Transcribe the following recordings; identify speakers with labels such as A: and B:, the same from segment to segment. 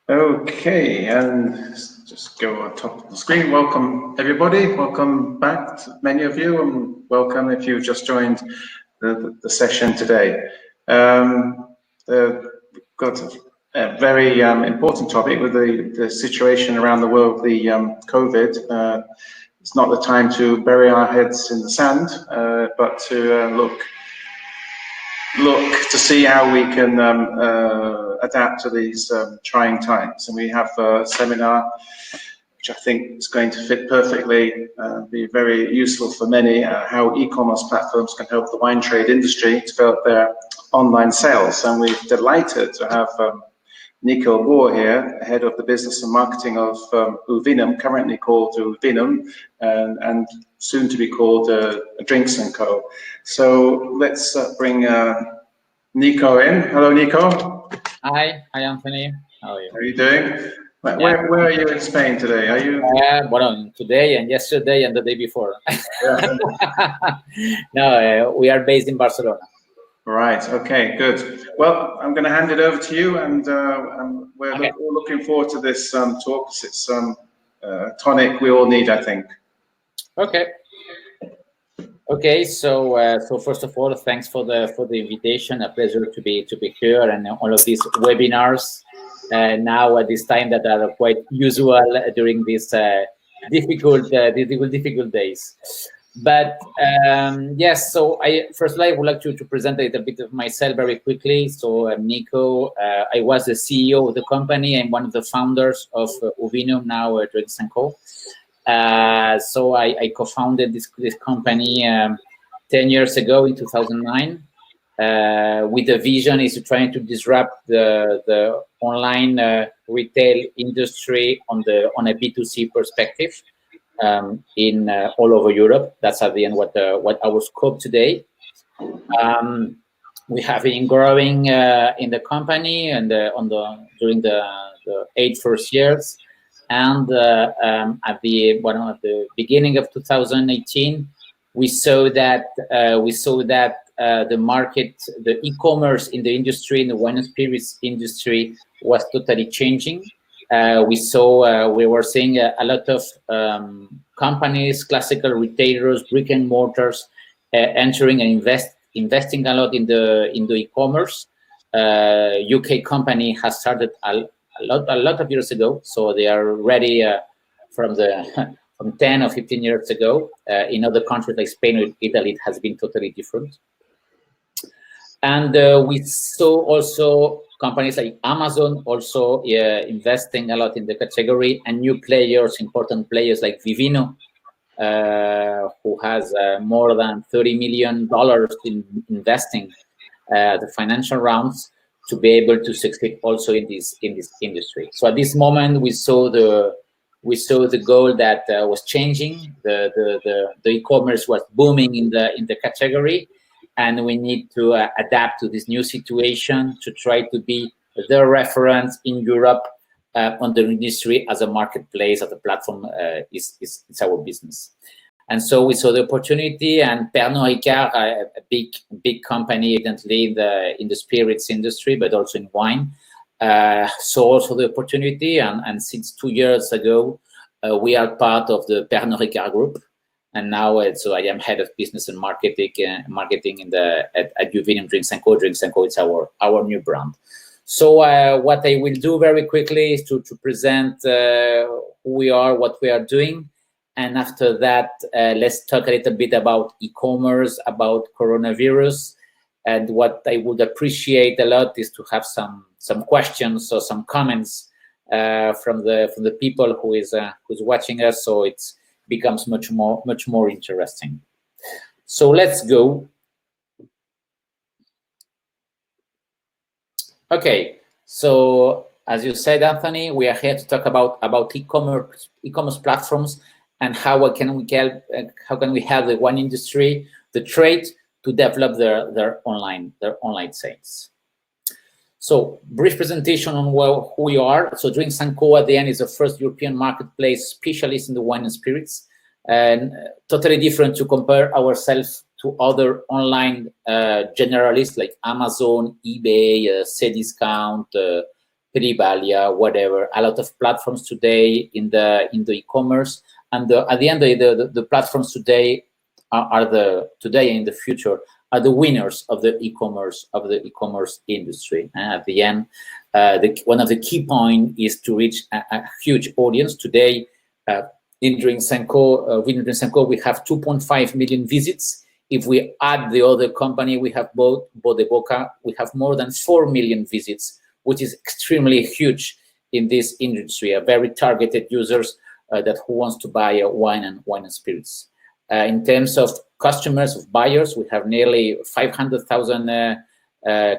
A: Okay, and just go on top of the screen. Welcome, everybody. Welcome back, to many of you, and welcome if you've just joined the session today. We've got a very important topic with the situation around the world, the COVID. It's not the time to bury our heads in the sand, but to look to see how we can adapt to these trying times. And we have a seminar which I think is going to fit perfectly, be very useful for many, how e-commerce platforms can help the wine trade industry develop their online sales. And we're delighted to have Nico Boer here, head of the business and marketing of Uvinum, currently called Uvinum, and soon to be called Drinks & Co. So let's bring Nico in. Hello, Nico.
B: Hi, Anthony. How are you?
A: How are you doing? Where are you in Spain today? Are you?
B: Well, today and yesterday and the day before. No, we are based in Barcelona.
A: Right. Okay. Good. Well, I'm going to hand it over to you, and we're all looking forward to this talk. It's tonic we all need, I think.
B: Okay. So first of all, thanks for the invitation. A pleasure to be here and all of these webinars. Now at this time that are quite usual during these difficult days. But yes, so firstly I would like to present a little bit of myself very quickly. So I'm Nico. I was the CEO of the company. I'm one of the founders of Uvinum, now Drinks & Co. So I co-founded this company 10 years ago in 2009 with the vision is trying to disrupt the online retail industry on a B2C perspective. In all over Europe. That's at the end what our scope today. We have been growing in the company and during the 8 first years, and at the beginning of 2018, we saw that the market, the e-commerce in the industry, in the wine and spirits industry, was totally changing. We were seeing a lot of companies, classical retailers, brick and mortars, entering and investing a lot in the e-commerce. UK company has started a lot of years ago, so they are ready from 10 or 15 years ago. In other countries like Spain or Italy, it has been totally different. And we saw also companies like Amazon also investing a lot in the category, and new players, important players like Vivino, who has more than $30 million in investing the financial rounds to be able to succeed also in this industry. So at this moment, we saw the goal that was changing. The e-commerce was booming in the category. And we need to adapt to this new situation to try to be the reference in Europe on the industry as a marketplace, as a platform. Is our business. And so we saw the opportunity, and Pernod Ricard, a big company, evidently in the spirits industry, but also in wine, saw also the opportunity. And since 2 years ago, we are part of the Pernod Ricard group. And now, so I am head of business and marketing at Uvinum Drinks & Co. Drinks & Co. is our new brand. So what I will do very quickly is to present who we are, what we are doing. And after that, let's talk a little bit about e-commerce, about coronavirus. And what I would appreciate a lot is to have some questions or some comments from the people who's watching us. So it's becomes much more interesting. So let's go. Okay, so as you said, Anthony, we are here to talk about e-commerce platforms and how can we help the wine industry, the trade, to develop their online sales. So brief presentation on who we are. So Drinks & Co. at the end is the first European marketplace specialist in the wine and spirits, and totally different to compare ourselves to other online generalists like Amazon, eBay, Cdiscount, Perivalia, whatever. A lot of platforms today in the e-commerce, and at the end the platforms today are the today and in the future are the winners of the e-commerce industry. And at the end, one of the key points is to reach a huge audience. Today, in Drinsenko, we have 2.5 million visits. If we add the other company, we have both Bodeboca, we have more than 4 million visits, which is extremely huge in this industry. A very targeted users that who wants to buy wine and spirits. In terms of customers, of buyers, we have nearly 500,000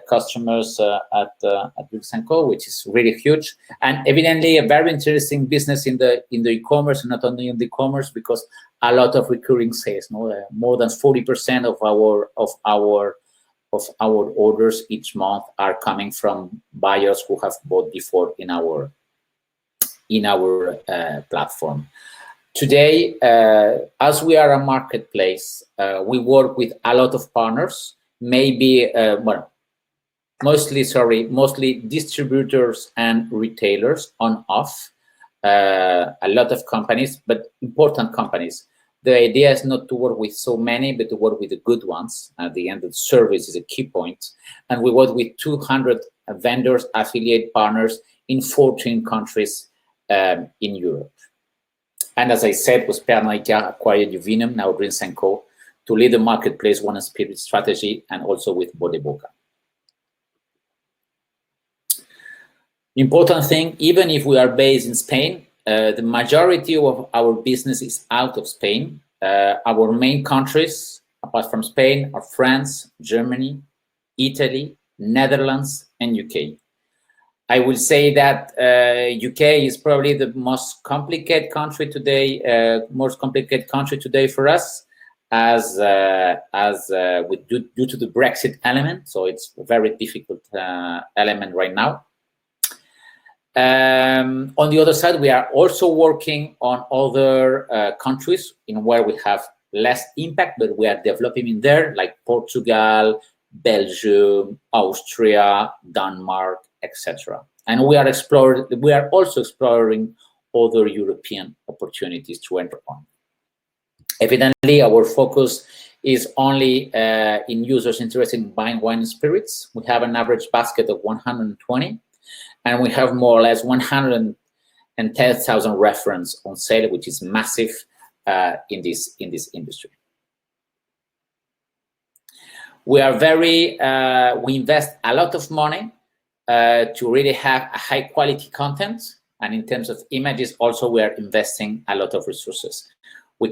B: customers at Drinsenko, which is really huge, and evidently a very interesting business in the e-commerce, not only in the e-commerce, because a lot of recurring sales. More than 40% of our orders each month are coming from buyers who have bought before in our platform. Today, as we are a marketplace, we work with a lot of partners, maybe, mostly distributors and retailers on off, a lot of companies, but important companies. The idea is not to work with so many, but to work with the good ones. At the end, the service is a key point. And we work with 200 vendors, affiliate partners in 14 countries in Europe. And as I said, with Pernod Ricard acquired Uvinum, now Drinsenko, to lead the marketplace wine and spirit strategy, and also with Bodeboca. Important thing, even if we are based in Spain, the majority of our business is out of Spain. Our main countries, apart from Spain, are France, Germany, Italy, Netherlands, and UK. I will say that UK is probably the most complicated country today, for us, as due to the Brexit element. So it's a very difficult element right now. On the other side, we are also working on other countries in where we have less impact, but we are developing in there, like Portugal, Belgium, Austria, Denmark, etc. And we are also exploring other European opportunities to enter on. Evidently, our focus is only in users interested in buying wine and spirits. We have an average basket of 120, and we have more or less 110,000 reference on sale, which is massive in this industry. We invest a lot of money to really have a high quality content, and in terms of images, also we are investing a lot of resources. We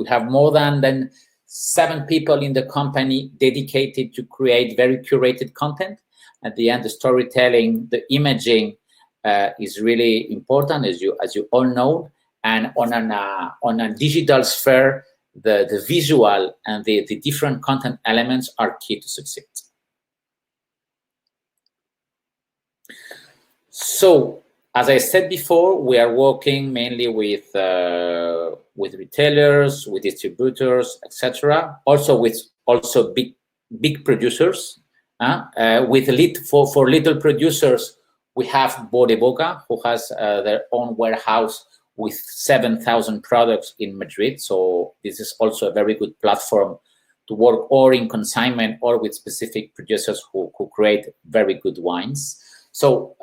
B: have more than 7 people in the company dedicated to create very curated content. At the end, the storytelling, the imaging is really important, as you all know. And on a digital sphere, the visual and the different content elements are key to succeed. So, as I said before, we are working mainly with retailers, with distributors, etc. Also with big producers. For little producers, we have Bodeboca, who has their own warehouse with 7,000 products in Madrid. So this is also a very good platform to work or in consignment or with specific producers who create very good wines. So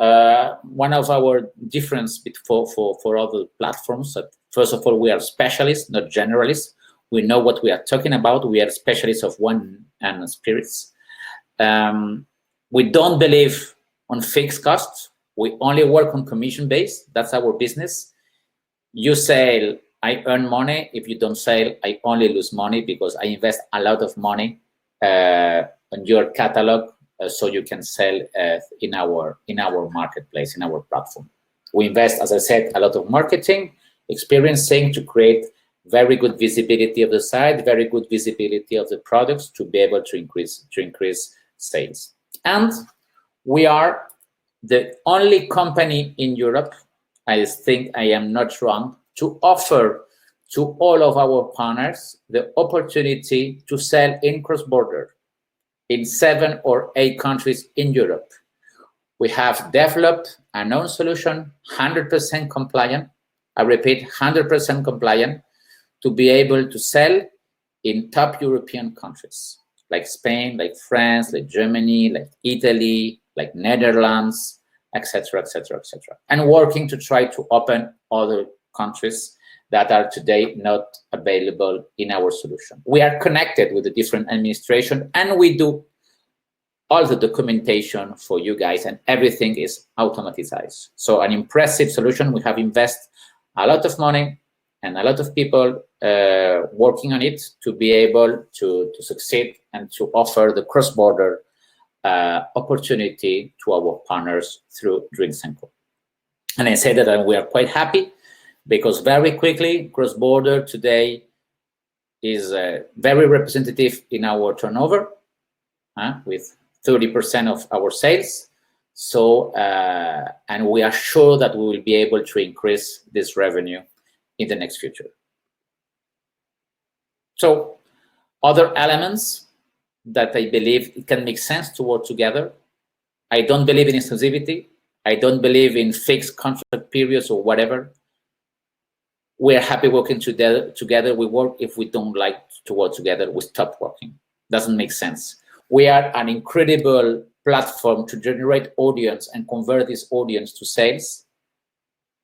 B: one of our difference for other platforms, first of all, we are specialists, not generalists. We know what we are talking about. We are specialists of wine and spirits. We don't believe on fixed costs. We only work on commission base. That's our business. You sell, I earn money. If you don't sell, I only lose money because I invest a lot of money on your catalog so you can sell in our marketplace, in our platform. We invest, as I said, a lot of marketing, experiencing to create very good visibility of the site, very good visibility of the products to be able to increase sales. And we are the only company in Europe, I think I am not wrong, to offer to all of our partners the opportunity to sell in cross-border. in 7 or 8 countries in Europe. We have developed a known solution, 100% compliant. I repeat, 100% compliant, to be able to sell in top European countries, like Spain, like France, like Germany, like Italy, like Netherlands, etc., etc., etc. And working to try to open other countries that are today not available in our solution. We are connected with the different administration, and we do all the documentation for you guys, and everything is automatized. So an impressive solution. We have invested a lot of money and a lot of people working on it to be able to succeed and to offer the cross-border opportunity to our partners through Drinks & Co. And I say that we are quite happy, because very quickly, cross-border today is very representative in our turnover, with 30% of our sales. So, and we are sure that we will be able to increase this revenue in the next future. So, other elements that I believe it can make sense to work together. I don't believe in exclusivity. I don't believe in fixed contract periods or whatever. We are happy working together. We work. If we don't like to work together, we stop working. Doesn't make sense. We are an incredible platform to generate audience and convert this audience to sales.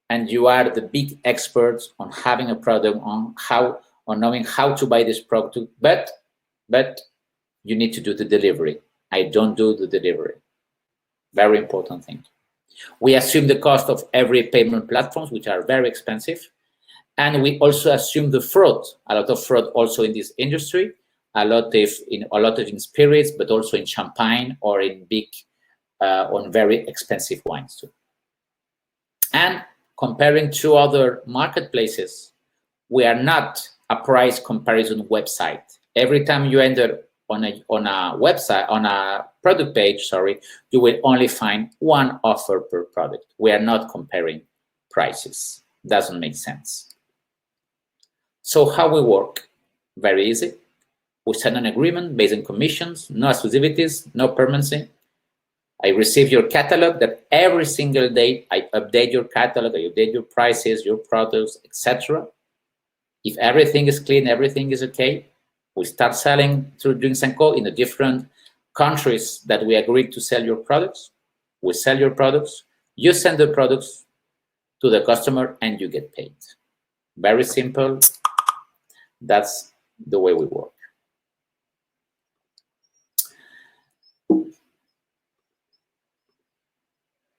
B: And you are the big experts on having a product, on knowing how to buy this product. But you need to do the delivery. I don't do the delivery. Very important thing. We assume the cost of every payment platforms, which are very expensive. And we also assume the fraud, a lot of fraud also in this industry, a lot in spirits, but also in champagne or in on very expensive wines too. And comparing to other marketplaces, we are not a price comparison website. Every time you enter on a website, on a product page, sorry, you will only find one offer per product. We are not comparing prices. Doesn't make sense. So how we work? Very easy. We sign an agreement based on commissions, no exclusivities, no permanency. I receive your catalog that every single day I update your catalog, I update your prices, your products, etc. If everything is clean, everything is okay, we start selling through Drinks & Co. in the different countries that we agreed to sell your products. We sell your products, you send the products to the customer, and you get paid. Very simple. That's the way we work.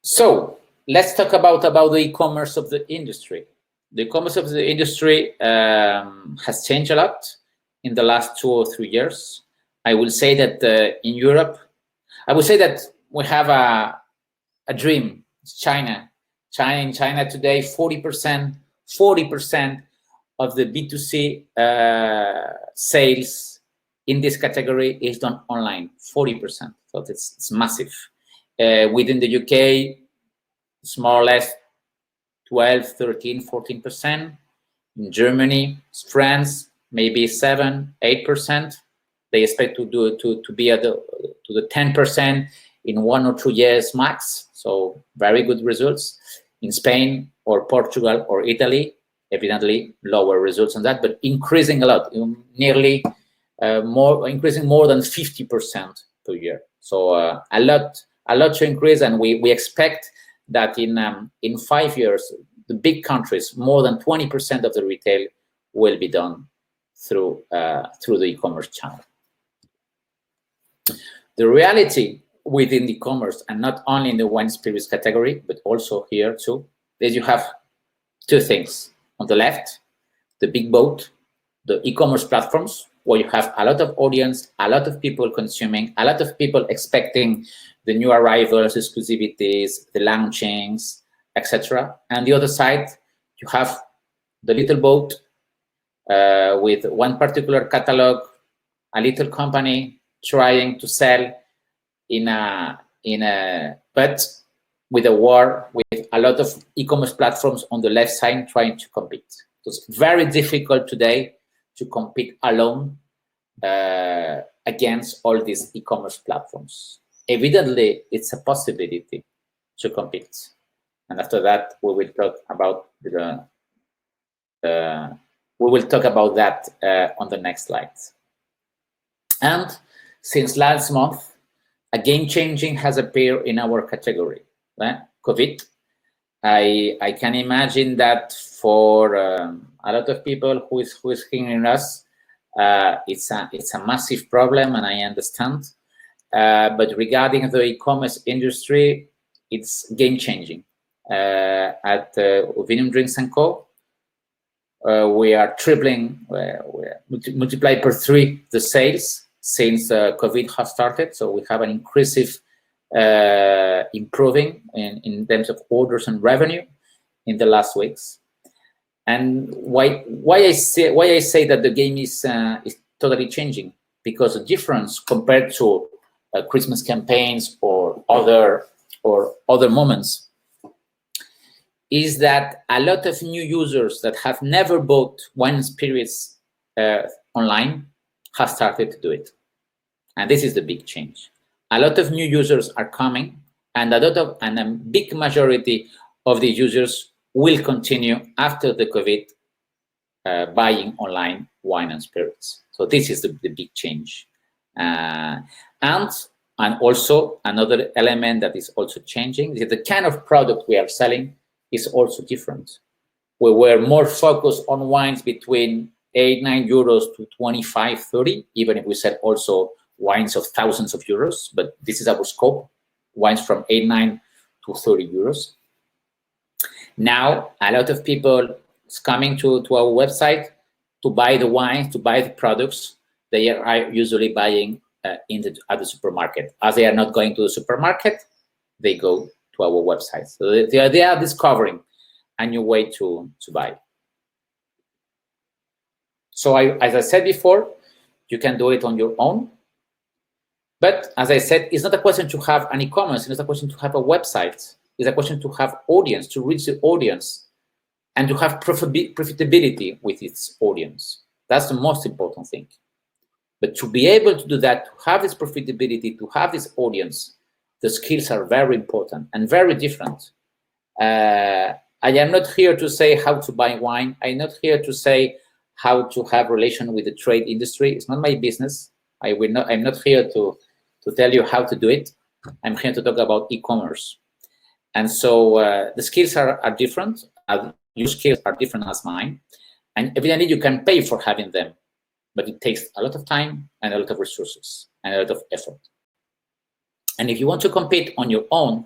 B: So let's talk about the e-commerce of the industry. The e-commerce of the industry has changed a lot in the last 2 or 3 years. I will say that in Europe, I would say that we have a dream. It's China. In China today, 40% of the B2C sales in this category is done online, 40%. So it's massive. Within the UK, it's more or less 12, 13, 14%. In Germany, France, maybe 7, 8%. They expect to be at the 10% in 1 or 2 years max. So very good results. In Spain or Portugal or Italy, evidently lower results on that, but increasing a lot, nearly increasing more than 50% per year. So a lot to increase, and we expect that in 5 years, the big countries, more than 20% of the retail will be done through the e-commerce channel. The reality within the e-commerce, and not only in the wine spirits category, but also here too, is you have 2 things. On the left, the big boat, the e-commerce platforms, where you have a lot of audience, a lot of people consuming, a lot of people expecting the new arrivals, exclusivities, the launchings, etc. And the other side, you have the little boat with one particular catalog, a little company trying to sell but with a war, with a lot of e-commerce platforms on the left side trying to compete. So it's very difficult today to compete alone against all these e-commerce platforms. Evidently, it's a possibility to compete. And after that, we will talk about that on the next slides. And since last month, a game changing has appeared in our category, COVID. I can imagine that for a lot of people who is hearing us, it's a massive problem, and I understand. But regarding the e-commerce industry, it's game changing. At Vinum Drinks & Co., we are tripling, multiplied per 3 the sales since COVID has started. So we have an increasing improving in terms of orders and revenue in the last weeks. And why I say that the game is totally changing, because the difference compared to Christmas campaigns or other moments is that a lot of new users that have never bought wine and spirits online have started to do it. And this is the big change. A lot of new users are coming, and a big majority of the users will continue after the COVID buying online wine and spirits. So this is the big change. And also another element that is also changing is the kind of product we are selling is also different. We were more focused on wines between 8-9 euros to 25-30, even if we sell also wines of thousands of euros, but this is our scope, wines from 8-9 to 30 euros. Now, a lot of people is coming to our website to buy the wines, to buy the products. They are usually buying at the supermarket. As they are not going to the supermarket, they go to our website. So they are discovering a new way to buy. So as I said before, you can do it on your own. But as I said, it's not a question to have an e-commerce, it's a question to have a website. It's a question to have audience, to reach the audience, and to have profitability with its audience. That's the most important thing. But to be able to do that, to have this profitability, to have this audience, the skills are very important and very different. I am not here to say how to buy wine. I'm not here to say how to have relation with the trade industry. It's not my business. I'm not here to tell you how to do it. I'm here to talk about e-commerce. And so the skills are different. Your skills are different as mine. And evidently you can pay for having them, but it takes a lot of time and a lot of resources and a lot of effort. And if you want to compete on your own,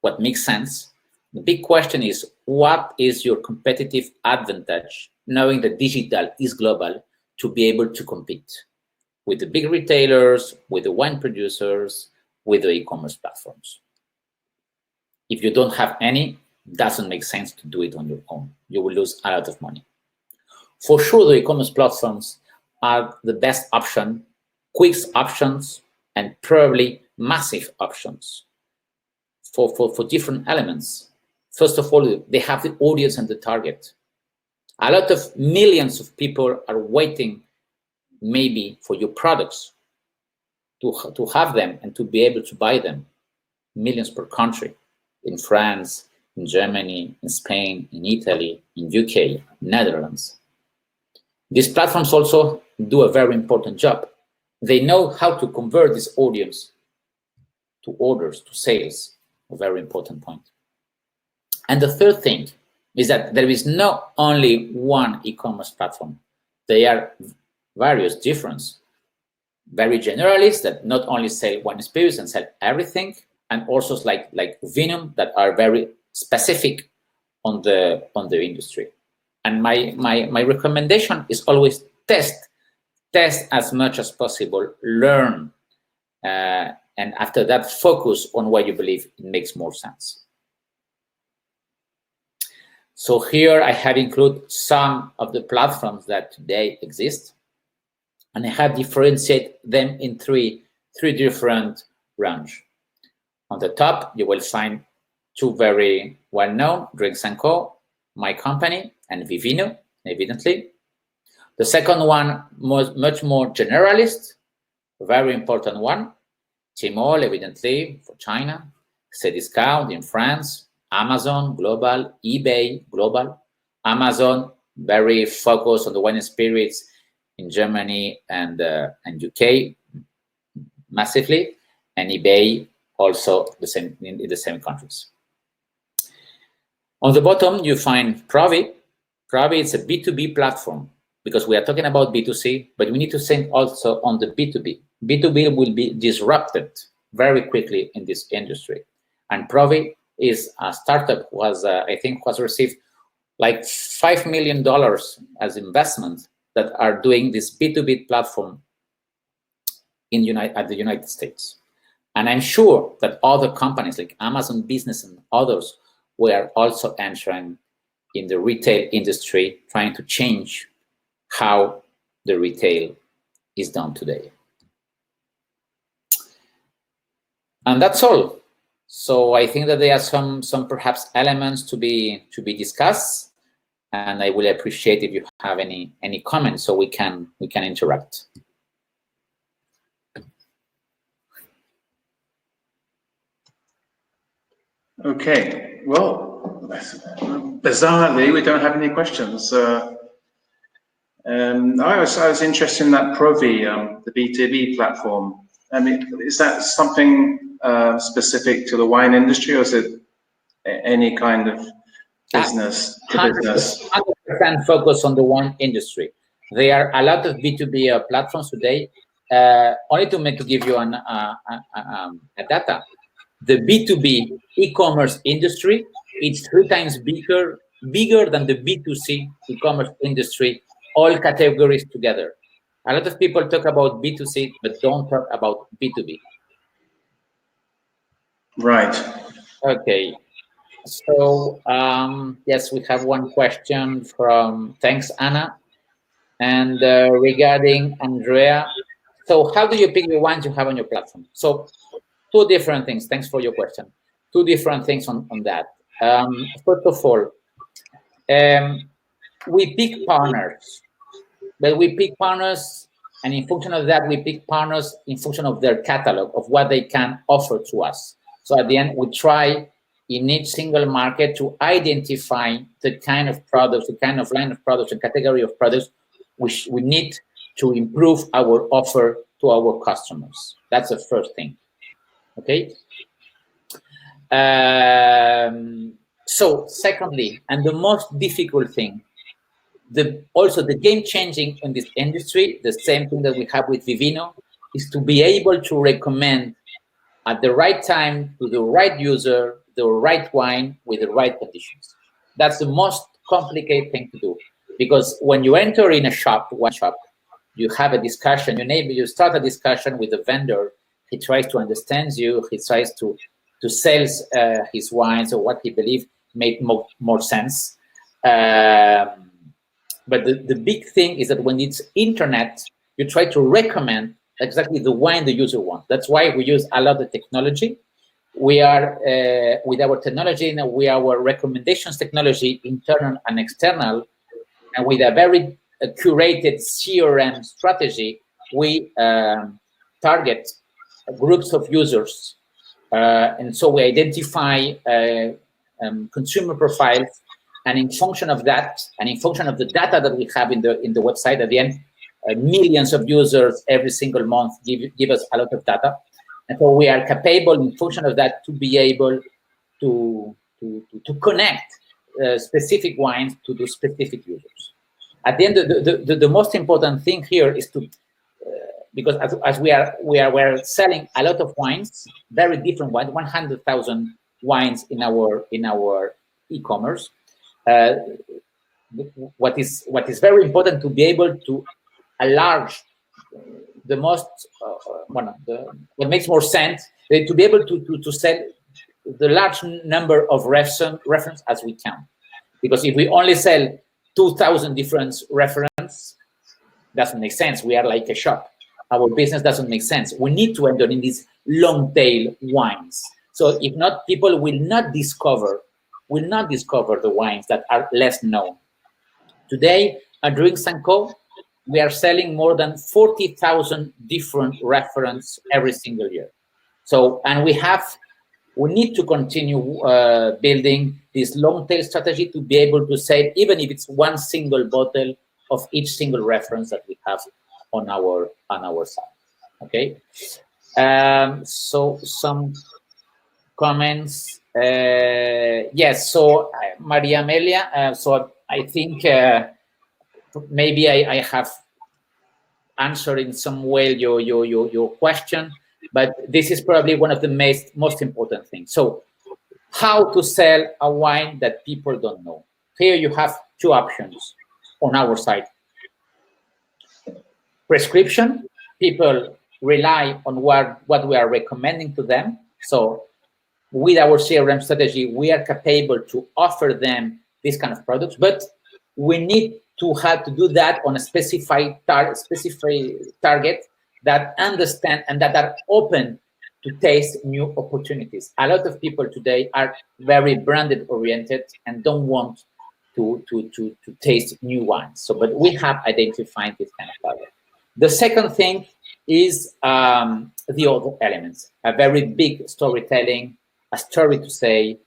B: what makes sense, the big question is, what is your competitive advantage, knowing that digital is global, to be able to compete with the big retailers, with the wine producers, with the e-commerce platforms? If you don't have any, it doesn't make sense to do it on your own. You will lose a lot of money. For sure, the e-commerce platforms are the best option, quick options, and probably massive options for different elements. First of all, they have the audience and the target. A lot of millions of people are waiting maybe for your products to have them and to be able to buy them. Millions per country, in France, in Germany, in Spain, in Italy, in UK, Netherlands. These platforms also do a very important job. They know how to convert this audience to orders, to sales, a very important point. And the third thing is that there is not only one e-commerce platform. There are various different, very generalists that not only sell wine spirits and sell everything, and also like Vinum that are very specific on the industry. And my recommendation is always test as much as possible, learn, and after that, focus on what you believe it makes more sense. So here I have included some of the platforms that today exist, and I have differentiated them in three different ranges. On the top, you will find two very well-known, Drinks & Co., my company, and Vivino, evidently. The second one, much more generalist, very important one. Tmall, evidently, for China. Cdiscount in France. Amazon, global. eBay, global. Amazon, very focused on the wine and spirits in Germany and UK, massively. And eBay, also the same in the same countries. On the bottom, you find Provi. Provi is a B2B platform, because we are talking about B2C, but we need to think also on the B2B. B2B will be disrupted very quickly in this industry. And Provi is a startup who has, I think, was received like $5 million as investment that are doing this B2B platform at the United States. And I'm sure that other companies like Amazon Business and others were also entering in the retail industry, trying to change how the retail is done today. And that's all. So I think that there are some perhaps elements to be discussed, and I will appreciate if you have any comments so we can interact.
A: Okay, well, bizarrely, we don't have any questions. I was interested in that Provi, the BTB platform. I mean, is that something specific to the wine industry, or is it any kind of business to business?
B: 100% focus on the wine industry. There are a lot of B2B platforms today. Only to give you a data, the B2B e-commerce industry is 3 times bigger than the B2C e-commerce industry, all categories together. A lot of people talk about B2C, but don't talk about B2B.
A: Right.
B: Okay. So, yes, we have one question thanks, Anna. And regarding Andrea, so how do you pick the wines you have on your platform? So 2 different things. Thanks for your question. 2 different things on that. First of all, we pick partners, but we pick partners, and in function of that, we pick partners in function of their catalog, of what they can offer to us. So at the end, we try in each single market to identify the kind of products, the kind of line of products, and category of products which we need to improve our offer to our customers. That's the first thing. Okay. So secondly, and the most difficult thing, also the game changing in this industry, the same thing that we have with Vivino, is to be able to recommend at the right time to the right user the right wine with the right conditions. That's the most complicated thing to do, because when you enter in a wine shop, you have a discussion. You start a discussion with the vendor. He tries to understand you. He tries to sell his wines or what he believes make more sense. But the big thing is that when it's internet, you try to recommend exactly the wine the user wants. That's why we use a lot of technology. We are, with our technology, we are our recommendations technology, internal and external, and with a very curated CRM strategy, we target groups of users. And so we identify consumer profiles, and in function of that, and in function of the data that we have in the website, at the end, millions of users every single month give us a lot of data. And so we are capable, in function of that, to be able to connect specific wines to the specific users. At the end, the most important thing here is to, because as we're selling a lot of wines, very different wines, 100,000 wines in our e-commerce. What is very important to be able to enlarge the most what makes more sense, to be able to sell the large number of reference as we can, because if we only sell 2,000 different reference, doesn't make sense. We are like a shop. Our business doesn't make sense. We need to enter in these long tail wines. So if not, people will not discover the wines that are less known. Today, at Drinks & Co., we are selling more than 40,000 different reference every single year. So, and we need to continue building this long tail strategy to be able to sell, even if it's one single bottle of each single reference that we have on our side. Okay. So some comments. Yes. So Maria Amelia. So I think maybe I have answered in some way your question, but this is probably one of the most important things. So how to sell a wine that people don't know. Here you have two options on our side. Prescription, people rely on what we are recommending to them. So with our CRM strategy, we are capable to offer them this kind of products, but we need to have to do that on a specific target that understand and that are open to taste new opportunities. A lot of people today are very branded oriented and don't want to taste new wines. So, but we have identified this kind of target. The second thing is the other elements, a very big storytelling, a story to say,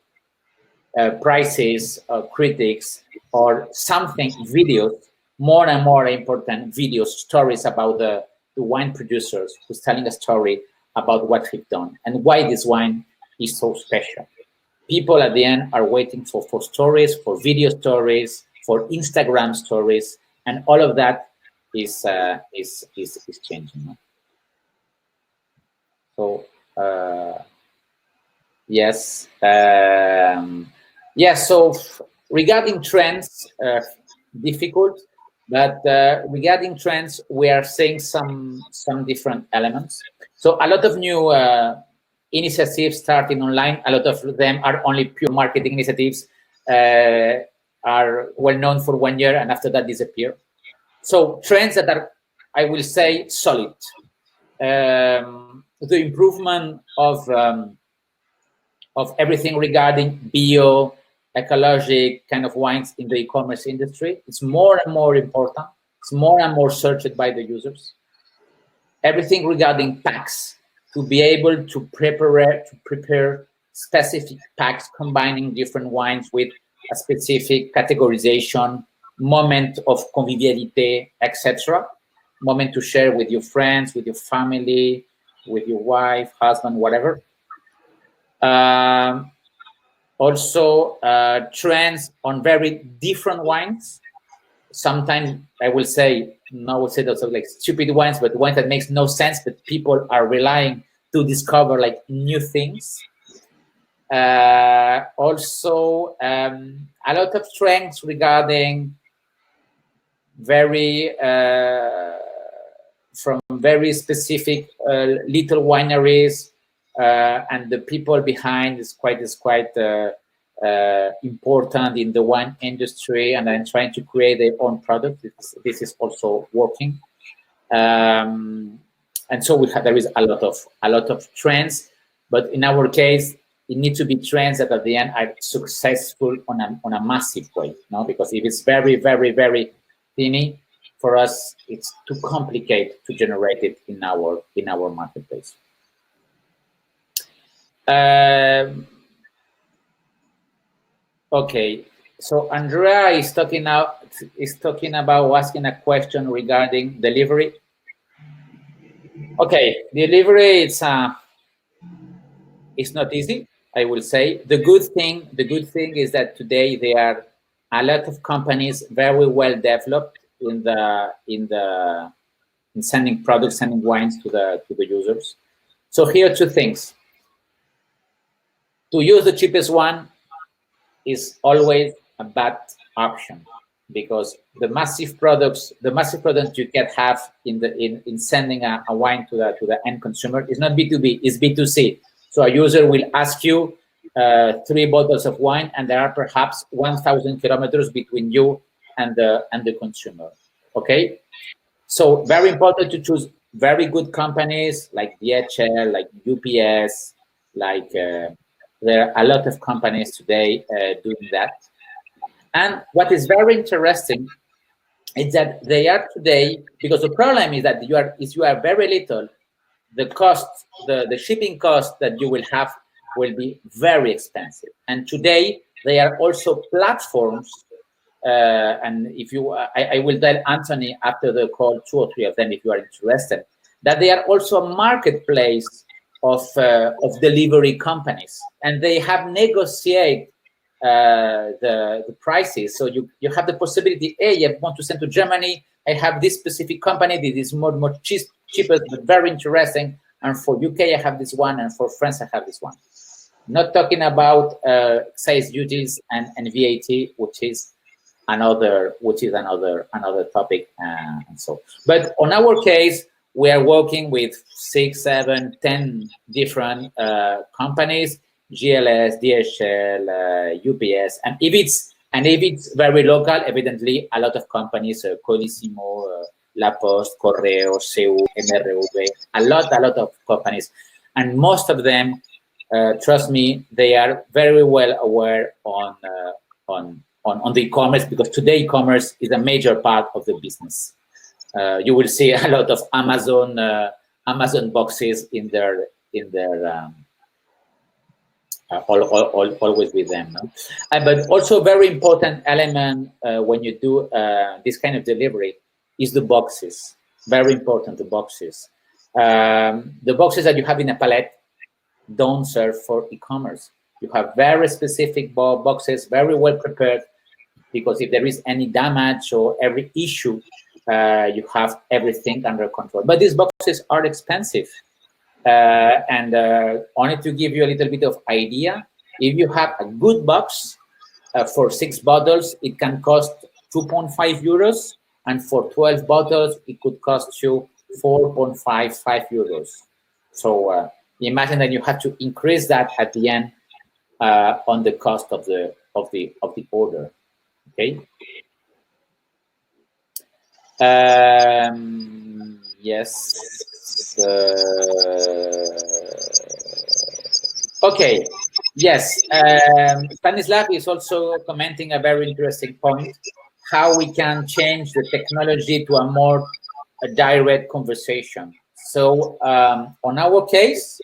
B: prices, critics, or something, videos, more and more important videos, stories about the wine producers who's telling a story about what we've done and why this wine is so special. People at the end are waiting for stories, for video stories, for Instagram stories, and all of that is changing. So yes, yes. So regarding trends, difficult, but regarding trends, we are seeing some different elements. So a lot of new initiatives starting online. A lot of them are only pure marketing initiatives, are well known for 1 year and after that disappear. So trends that are, I will say, solid. The improvement of everything regarding bio, ecologic kind of wines in the e-commerce industry. It's more and more important. It's more and more searched by the users. Everything regarding packs, to be able to prepare specific packs combining different wines with a specific categorization, moment of conviviality, etc. Moment to share with your friends, with your family, with your wife, husband, whatever. Also, trends on very different wines. Sometimes I will say, no, I will say those are like stupid wines, but wines that makes no sense, but people are relying to discover like new things. Also, a lot of trends regarding from very specific little wineries, and the people behind is quite important in the wine industry, and then trying to create their own product. This is also working, and so there is a lot of trends, but in our case, it needs to be trends that at the end are successful on a massive way, no? Because if it's very tiny, for us, it's too complicated to generate it in our marketplace. Okay, so Andrea is talking about asking a question regarding delivery. Okay, delivery it's not easy, I will say. The good thing is that today there are a lot of companies very well developed in sending products, sending wines to the users. So here are two things. To use the cheapest one is always a bad option, because the massive products you can have in sending a wine to the end consumer is not B2B, it's B2C. So a user will ask you 3 bottles of wine, and there are perhaps 1,000 kilometers between you and the consumer. Okay, so very important to choose very good companies like DHL, like UPS, like there are a lot of companies today doing that. And what is very interesting is that they are today, because the problem is that you are very little, the cost, the shipping cost that you will have will be very expensive. And today they are also platforms. And if you, I will tell Anthony after the call 2 or 3 of them if you are interested, that they are also a marketplace of delivery companies, and they have negotiated the prices. So you have the possibility, hey, I want to send to Germany, I have this specific company, this is more cheaper, but very interesting. And for UK, I have this one, and for France, I have this one. Not talking about excise duties and VAT, which is another topic. And so, but on our case, we are working with 6, 7, 10 different companies. GLS, DHL, UPS, and if it's very local, evidently a lot of companies, Colissimo, La Poste, Correo, CEU, MRV, a lot of companies, and most of them, trust me, they are very well aware on the e-commerce, because today e-commerce is a major part of the business. You will see a lot of Amazon boxes in their always with them. No? But also very important element when you do this kind of delivery is the boxes. Very important, the boxes. The boxes that you have in a pallet don't serve for e-commerce. You have very specific boxes, very well prepared, because if there is any damage or every issue, you have everything under control. But these boxes are expensive. And only to give you a little bit of idea, if you have a good box for 6 bottles, it can cost 2.5 euros, and for 12 bottles, it could cost you 4.55 euros. So imagine that you have to increase that at the end on the cost of the order. Okay. Yes. Okay. Yes. Stanislav is also commenting a very interesting point: how we can change the technology to a more direct conversation. So on our case,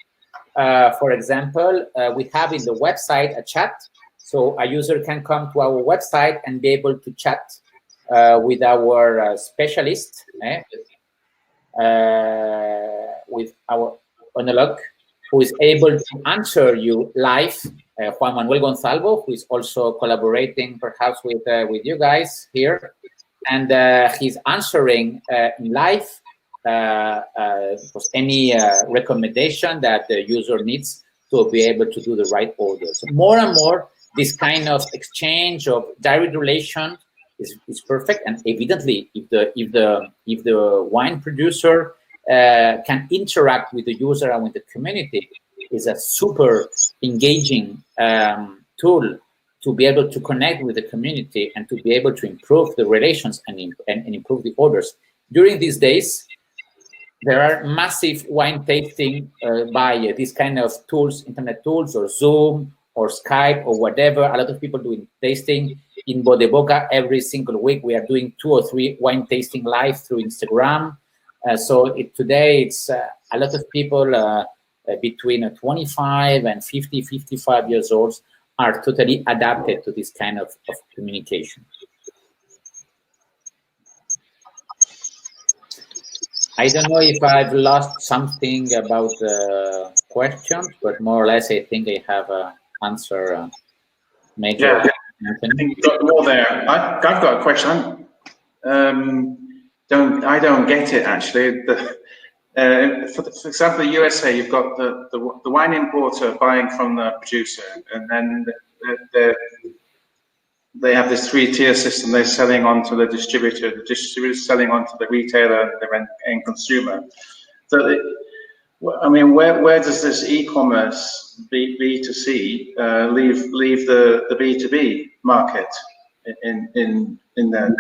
B: for example, we have in the website a chat. So a user can come to our website and be able to chat with our specialist, with our oenologue, who is able to answer you live. Juan Manuel Gonzalvo, who is also collaborating perhaps with you guys here, and he's answering in live any recommendation that the user needs to be able to do the right order. So more and more, this kind of exchange of direct relation is perfect. And evidently, if the wine producer can interact with the user and with the community, is a super engaging tool to be able to connect with the community and to be able to improve the relations and improve the orders. During these days, there are massive wine tasting by these kind of tools, internet tools, or Zoom, or Skype, or whatever. A lot of people doing tasting. In Bodeboca, every single week, we are doing 2 or 3 wine tasting live through Instagram. Today, it's a lot of people between 25 and 50, 55 years old are totally adapted to this kind of communication. I don't know if I've lost something about the questions, but more or less, I think I have an answer. Major.
A: Yeah, I think you've got more there. I've got a question. I don't get it actually. For example, the USA, you've got the wine importer buying from the producer, and then they have this 3-tier system. They're selling on to the distributor selling on to the retailer, the end consumer. So, I mean, where does this e-commerce B2C leave the B2B market in the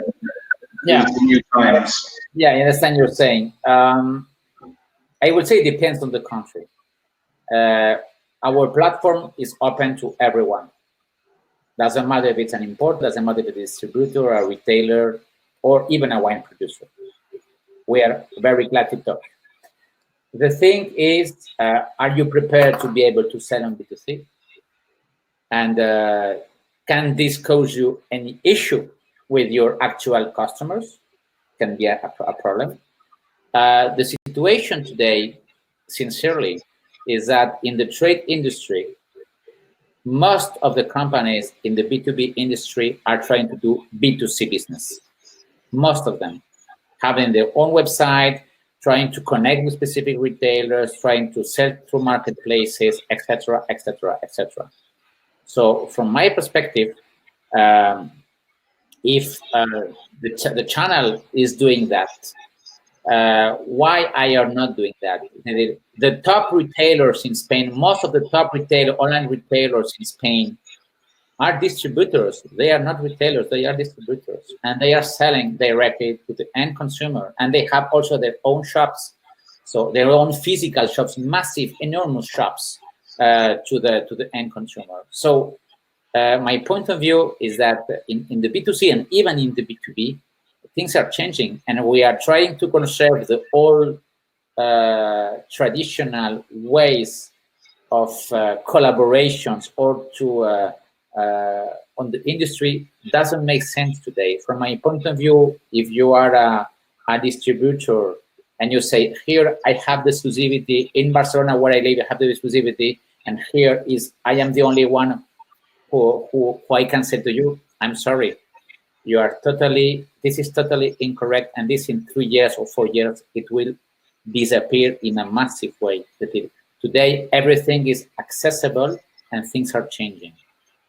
A: new times?
B: Yeah, I understand you're saying. I would say it depends on the country. Our platform is open to everyone. Doesn't matter if it's an import, doesn't matter if it's a distributor, a retailer, or even a wine producer. We are very glad to talk. The thing is, are you prepared to be able to sell on B2C? And can this cause you any issue with your actual customers? Can be a problem. The situation today, sincerely, is that in the trade industry, most of the companies in the B2B industry are trying to do B2C business. Most of them having their own website, trying to connect with specific retailers, trying to sell through marketplaces, etc., etc., etc. So from my perspective, if the channel is doing that, why I are not doing that? The top retailers in Spain, most of the top online retailers in Spain are distributors. They are not retailers, they are distributors. And they are selling directly to the end consumer. And they have also their own shops. So their own physical shops, massive, enormous shops to the end consumer. So my point of view is that in the B2C and even in the B2B, things are changing, and we are trying to conserve the old traditional ways of collaborations or to on the industry doesn't make sense today. From my point of view, if you are a distributor and you say, here I have the exclusivity in Barcelona where I live, I have the exclusivity, and here is I am the only one who I can say to you, I'm sorry, you are this is totally incorrect, and this in 3 years or 4 years, it will disappear in a massive way. Today, everything is accessible and things are changing.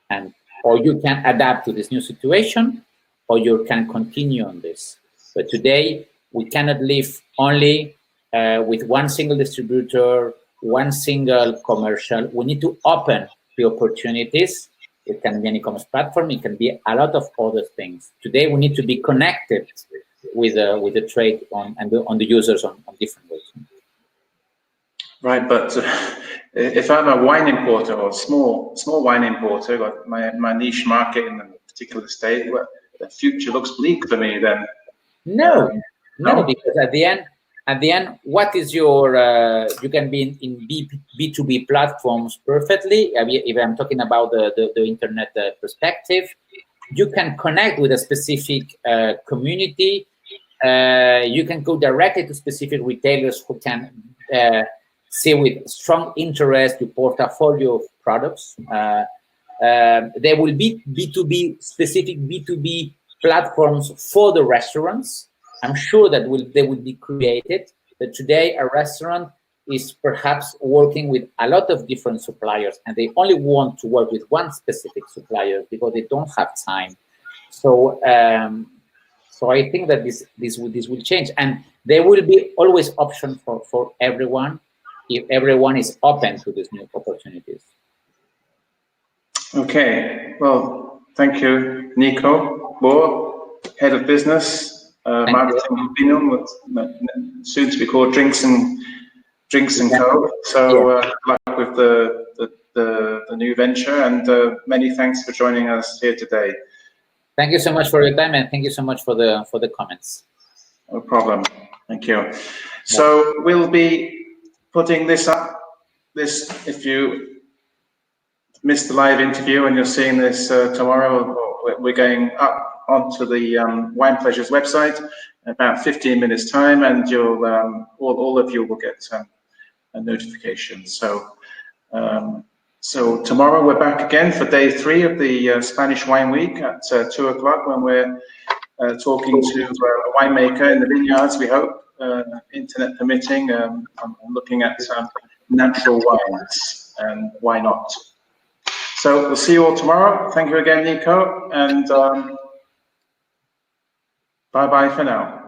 B: And or you can adapt to this new situation, or you can continue on this. But today, we cannot live only with one single distributor, one single commercial. We need to open the opportunities. It can be an e-commerce platform. It can be a lot of other things. Today, we need to be connected with the trade on the users on different ways.
A: Right, but if I'm a wine importer or small wine importer, got my niche market in a particular state, well, the future looks bleak for me then.
B: No, because at the end, what is your? You can be in B2B platforms perfectly. If I'm talking about the internet perspective, you can connect with a specific community. You can go directly to specific retailers who can see with strong interest your portfolio of products. There will be specific B2B platforms for the restaurants. I'm sure that they will be created. But today, a restaurant is perhaps working with a lot of different suppliers, and they only want to work with one specific supplier because they don't have time. So, so I think that this will change, and there will be always option for everyone if everyone is open to these new opportunities.
A: Okay, well, thank you, Nico Bohr, Head of Business, Marketing Vinum, soon to be called Drinks and Co. So luck with the new venture, and many thanks for joining us here today.
B: Thank you so much for your time, and thank you so much for the comments.
A: No problem. Thank you. So we'll be putting this up. If you missed the live interview and you're seeing this tomorrow, we're going up onto the Wine Pleasures website in about 15 minutes time, and you'll all of you will get a notification. So so tomorrow we're back again for day 3 of the Spanish Wine Week at 2 o'clock, when we're talking to a winemaker in the vineyards, we hope, internet permitting, and looking at natural wines, and why not. So we'll see you all tomorrow. Thank you again, Nico, and bye-bye for now.